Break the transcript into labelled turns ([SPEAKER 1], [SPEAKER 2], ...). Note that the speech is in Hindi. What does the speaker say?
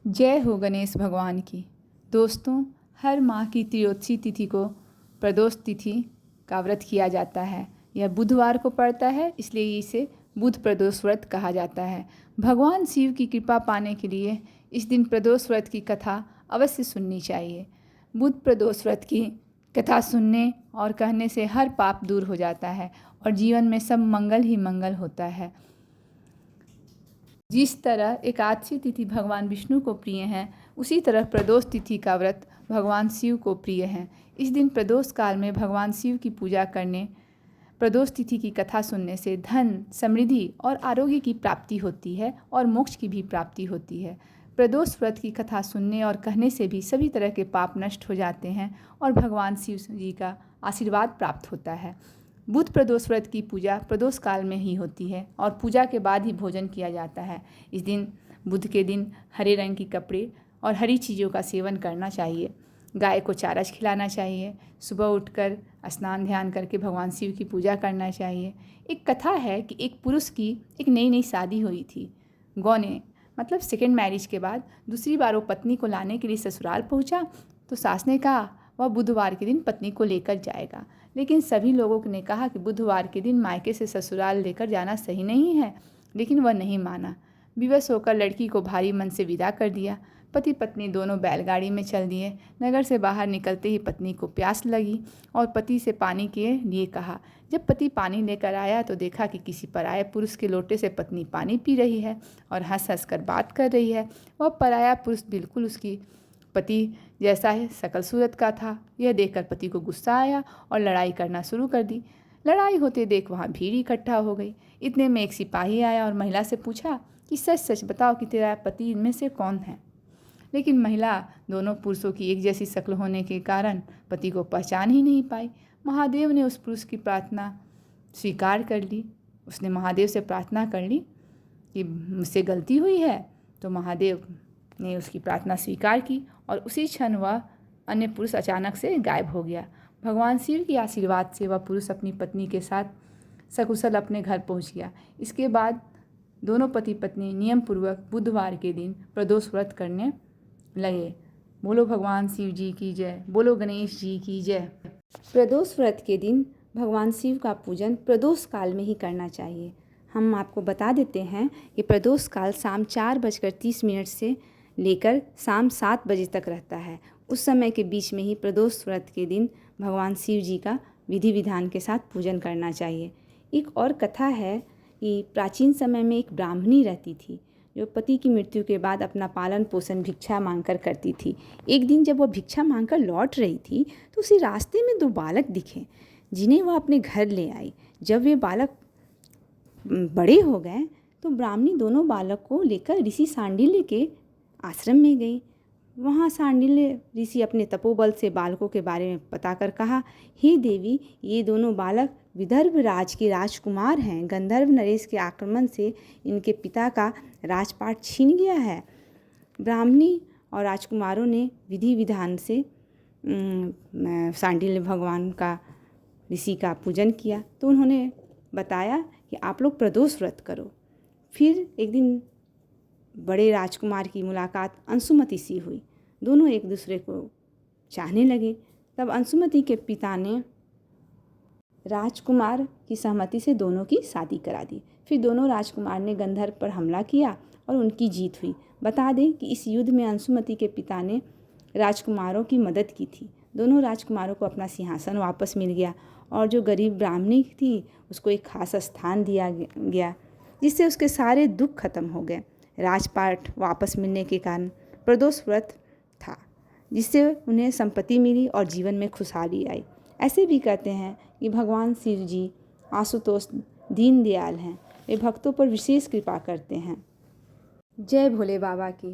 [SPEAKER 1] जय हो गणेश भगवान की। दोस्तों, हर माह की त्रयोदशी तिथि को प्रदोष तिथि का व्रत किया जाता है। यह बुधवार को पड़ता है, इसलिए इसे बुध प्रदोष व्रत कहा जाता है। भगवान शिव की कृपा पाने के लिए इस दिन प्रदोष व्रत की कथा अवश्य सुननी चाहिए। बुध प्रदोष व्रत की कथा सुनने और कहने से हर पाप दूर हो जाता है और जीवन में सब मंगल ही मंगल होता है। जिस तरह एकादशी तिथि भगवान विष्णु को प्रिय हैं, उसी तरह प्रदोष तिथि का व्रत भगवान शिव को प्रिय है। इस दिन प्रदोष काल में भगवान शिव की पूजा करने, प्रदोष तिथि की कथा सुनने से धन, समृद्धि और आरोग्य की प्राप्ति होती है और मोक्ष की भी प्राप्ति होती है। प्रदोष व्रत की कथा सुनने और कहने से भी सभी तरह के पाप नष्ट हो जाते हैं और भगवान शिव जी का आशीर्वाद प्राप्त होता है। बुध प्रदोष व्रत की पूजा प्रदोष काल में ही होती है और पूजा के बाद ही भोजन किया जाता है। इस दिन बुध के दिन हरे रंग के कपड़े और हरी चीज़ों का सेवन करना चाहिए। गाय को चारा खिलाना चाहिए। सुबह उठकर स्नान ध्यान करके भगवान शिव की पूजा करना चाहिए। एक कथा है कि एक पुरुष की एक नई नई शादी हुई थी। गौ ने मतलब सेकेंड मैरिज के बाद दूसरी बार वो पत्नी को लाने के लिए ससुराल पहुंचा तो सास ने कहा वह बुधवार के दिन पत्नी को लेकर जाएगा, लेकिन सभी लोगों ने कहा कि बुधवार के दिन मायके से ससुराल लेकर जाना सही नहीं है, लेकिन वह नहीं माना। विवश होकर लड़की को भारी मन से विदा कर दिया। पति पत्नी दोनों बैलगाड़ी में चल दिए। नगर से बाहर निकलते ही पत्नी को प्यास लगी और पति से पानी के लिए कहा। जब पति पानी लेकर आया तो देखा कि किसी पराये पुरुष के लोटे से पत्नी पानी पी रही है और हंस हंस कर बात कर रही है। वह पराया पुरुष बिल्कुल उसकी पति जैसा है सकल सूरत का था। यह देखकर पति को गुस्सा आया और लड़ाई करना शुरू कर दी। लड़ाई होते देख वहाँ भीड़ इकट्ठा हो गई। इतने में एक सिपाही आया और महिला से पूछा कि सच सच बताओ कि तेरा पति इनमें से कौन है। लेकिन महिला दोनों पुरुषों की एक जैसी शक्ल होने के कारण पति को पहचान ही नहीं पाई। महादेव ने उस पुरुष की प्रार्थना स्वीकार कर ली। उसने महादेव से प्रार्थना कर ली कि मुझसे गलती हुई है, तो महादेव ने उसकी प्रार्थना स्वीकार की और उसी क्षण वह अन्य पुरुष अचानक से गायब हो गया। भगवान शिव के आशीर्वाद से वह पुरुष अपनी पत्नी के साथ सकुशल अपने घर पहुंच गया। इसके बाद दोनों पति पत्नी नियम पूर्वक बुधवार के दिन प्रदोष व्रत करने लगे। बोलो भगवान शिव जी की जय, बोलो गणेश जी की जय।
[SPEAKER 2] प्रदोष व्रत के दिन भगवान शिव का पूजन प्रदोष काल में ही करना चाहिए। हम आपको बता देते हैं कि प्रदोष काल शाम 4:30 से लेकर शाम 7 बजे तक रहता है। उस समय के बीच में ही प्रदोष व्रत के दिन भगवान शिव जी का विधि विधान के साथ पूजन करना चाहिए। एक और कथा है कि प्राचीन समय में एक ब्राह्मणी रहती थी जो पति की मृत्यु के बाद अपना पालन पोषण भिक्षा मांगकर करती थी। एक दिन जब वह भिक्षा मांगकर लौट रही थी तो उसी रास्ते में 2 बालक दिखे जिन्हें वह अपने घर ले आई। जब वे बालक बड़े हो गए तो ब्राह्मणी दोनों बालक को लेकर ऋषि सांडिल्य के आश्रम में गई। वहाँ सांडिल्य ऋषि अपने तपोबल से बालकों के बारे में पता कर कहा, हे देवी, ये दोनों बालक विदर्भ राज के राजकुमार हैं। गंधर्व नरेश के आक्रमण से इनके पिता का राजपाट छीन गया है। ब्राह्मणी और राजकुमारों ने विधि विधान से सांडिल्य भगवान का ऋषि का पूजन किया तो उन्होंने बताया कि आप लोग प्रदोष व्रत करो। फिर एक दिन बड़े राजकुमार की मुलाकात अंशुमति से हुई। दोनों एक दूसरे को चाहने लगे। तब अंशुमति के पिता ने राजकुमार की सहमति से दोनों की शादी करा दी। फिर दोनों राजकुमार ने गंधर्व पर हमला किया और उनकी जीत हुई। बता दें कि इस युद्ध में अंशुमति के पिता ने राजकुमारों की मदद की थी। दोनों राजकुमारों को अपना सिंहासन वापस मिल गया और जो गरीब ब्राह्मणी थी उसको एक खास स्थान दिया गया, जिससे उसके सारे दुख खत्म हो गए। राजपाट वापस मिलने के कारण प्रदोष व्रत था, जिससे उन्हें संपत्ति मिली और जीवन में खुशहाली आई। ऐसे भी कहते हैं कि भगवान शिव जी आशुतोष दीनदयाल हैं। वे भक्तों पर विशेष कृपा करते हैं।
[SPEAKER 1] जय भोले बाबा की।